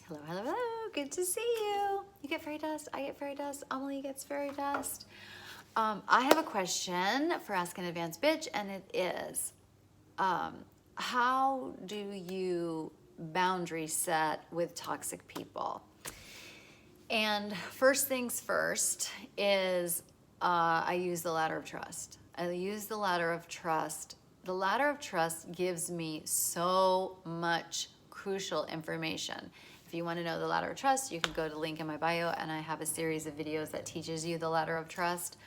Hello, hello, hello. Good to see you. You get fairy dust. I get fairy dust. Amelie gets fairy dust. I have a question for Ask an Advanced Bitch, and it is, how do you boundary set with toxic people? And first things first is I use the ladder of trust. I use the ladder of trust. The ladder of trust gives me so much crucial information. If you want to know the ladder of trust, you can go to the link in my bio, and I have a series of videos that teaches you the ladder of trust.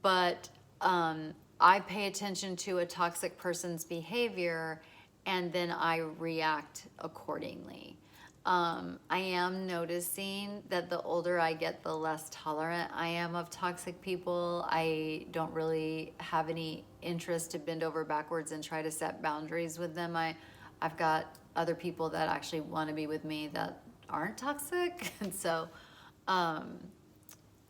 But I pay attention to a toxic person's behavior, and then I react accordingly. I am noticing that the older I get, the less tolerant I am of toxic people. I don't really have any interest to bend over backwards and try to set boundaries with them. I've got other people that actually want to be with me that aren't toxic. And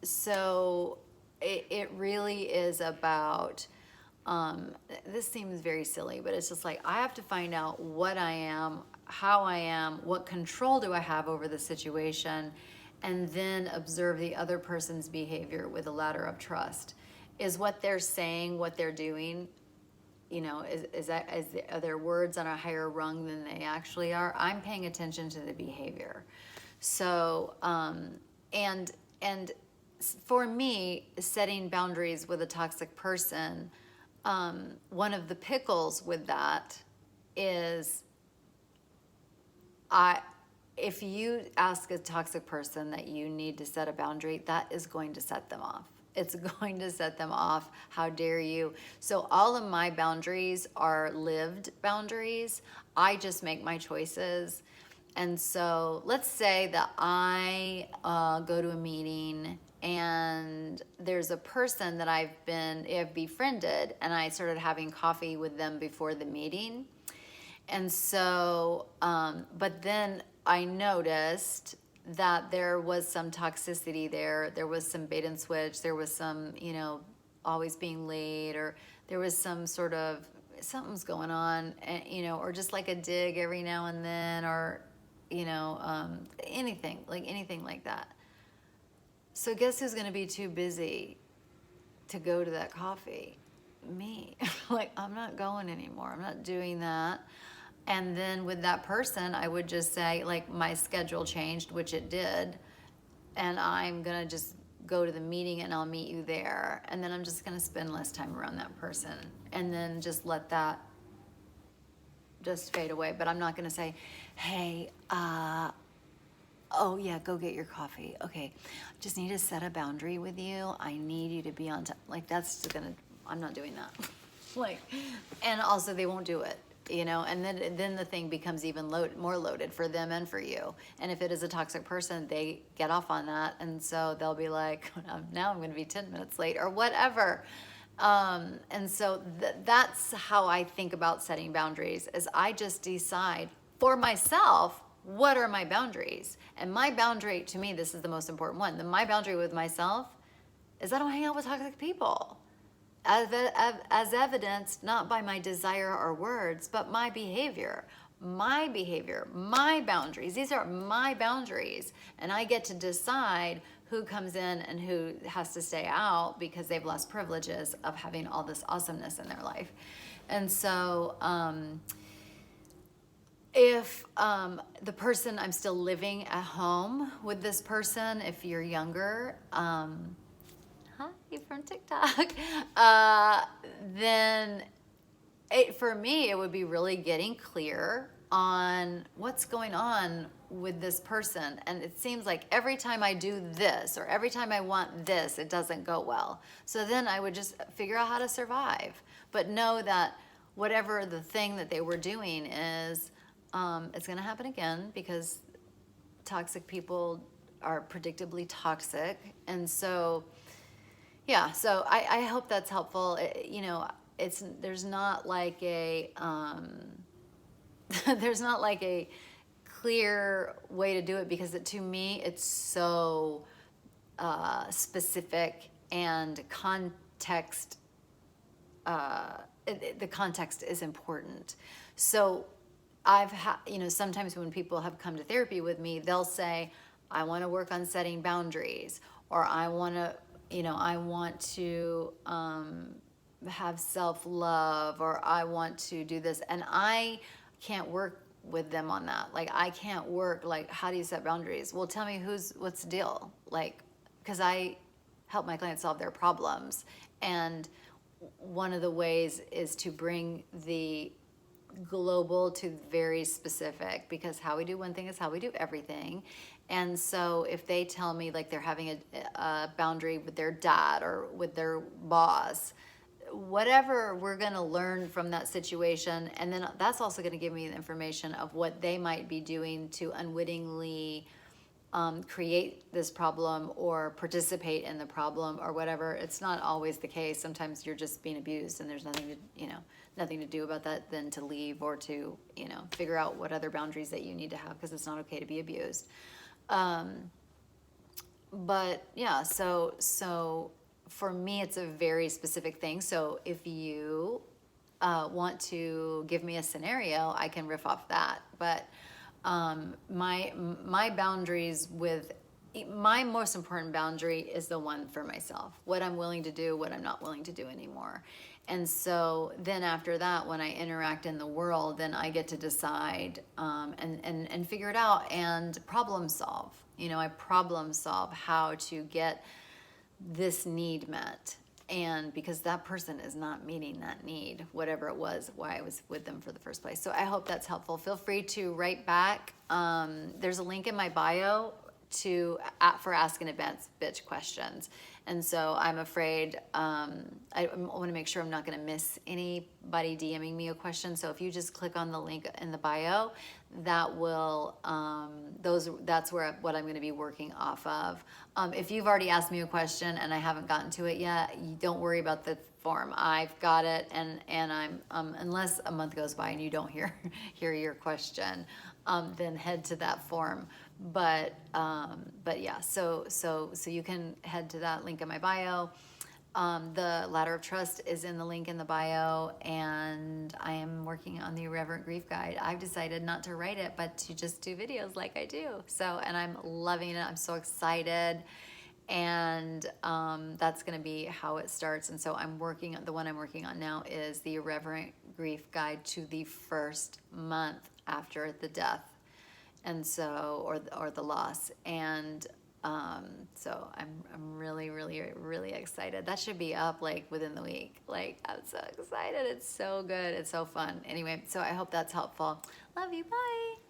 so it really is about, this seems very silly, but it's just like, I have to find out what I am, how I am, what control do I have over the situation, and then observe the other person's behavior with a ladder of trust. Is what they're saying, what they're doing, you know, are their words on a higher rung than they actually are? I'm paying attention to the behavior. So, and for me, setting boundaries with a toxic person, one of the pickles with that is, if you ask a toxic person that you need to set a boundary, that is going to set them off. It's going to set them off. How dare you? So all of my boundaries are lived boundaries. I just make my choices. And so let's say that I go to a meeting and there's a person that I've befriended, and I started having coffee with them before the meeting. And so, but then I noticed that there was some toxicity there. There was some bait and switch. There was some, always being late, or there was some sort of, something's going on, or just like a dig every now and then, or, anything like that. So guess who's going to be too busy to go to that coffee? Me. Like, I'm not going anymore. I'm not doing that. And then with that person, I would just say, like, my schedule changed, which it did, and I'm going to just go to the meeting and I'll meet you there. And then I'm just going to spend less time around that person, and then just let that just fade away. But I'm not going to say, hey, oh yeah, go get your coffee. Okay, just need to set a boundary with you. I need you to be on time. Like, I'm not doing that. Like, and also they won't do it. And then the thing becomes even more loaded for them and for you. And if it is a toxic person, they get off on that. And so they'll be like, now I'm going to be 10 minutes late or whatever. And so that's how I think about setting boundaries, is I just decide for myself, what are my boundaries? And my boundary, to me, this is the most important one. My boundary with myself is I don't hang out with toxic people. As evidenced not by my desire or words, but my behavior, my boundaries. These are my boundaries, and I get to decide who comes in and who has to stay out because they've lost privileges of having all this awesomeness in their life. And so if the person, I'm still living at home with this person, if you're younger, hi, from TikTok, then for me, it would be really getting clear on what's going on with this person. And it seems like every time I do this, or every time I want this, it doesn't go well. So then I would just figure out how to survive, but know that whatever the thing that they were doing is, it's going to happen again, because toxic people are predictably toxic. And so, yeah, so I hope that's helpful. There's not like a there's not like a clear way to do it, because to me it's so specific, and context. The context is important. So sometimes when people have come to therapy with me, they'll say, I want to work on setting boundaries, or I want to have self-love, or I want to do this. And I can't work with them on that. Like, I can't work, like, how do you set boundaries? Well, tell me what's the deal? Like, because I help my clients solve their problems. And one of the ways is to bring the global to very specific, because how we do one thing is how we do everything. And so if they tell me like they're having a boundary with their dad or with their boss, whatever, we're going to learn from that situation. And then that's also going to give me the information of what they might be doing to unwittingly create this problem or participate in the problem or whatever. It's not always the case. Sometimes you're just being abused and there's nothing to do about that than to leave or to, figure out what other boundaries that you need to have, because it's not okay to be abused. But yeah, so for me, it's a very specific thing. So if you want to give me a scenario, I can riff off that. But my boundaries my most important boundary is the one for myself. What I'm willing to do, what I'm not willing to do anymore. And so then after that, when I interact in the world, then I get to decide and figure it out and problem solve. I problem solve how to get this need met. And because that person is not meeting that need, whatever it was, why I was with them for the first place. So I hope that's helpful. Feel free to write back. There's a link in my bio for asking advanced bitch questions. And so I'm afraid, I want to make sure I'm not going to miss anybody DMing me a question. So if you just click on the link in the bio, that will, that's what I'm going to be working off of. If you've already asked me a question and I haven't gotten to it yet, you don't worry about the form. I've got it. And I'm, unless a month goes by and you don't hear your question, then head to that form. But yeah, so you can head to that link in my bio. The Ladder of Trust is in the link in the bio, and I am working on the Irreverent Grief Guide. I've decided not to write it, but to just do videos like I do. So, and I'm loving it. I'm so excited. And that's going to be how it starts. And so the one I'm working on now is the Irreverent Grief Guide to the first month after the death. And so, or the loss. And so I'm really, really, really excited. That should be up like within the week. Like, I'm so excited. It's so good. It's so fun. Anyway, so I hope that's helpful. Love you. Bye.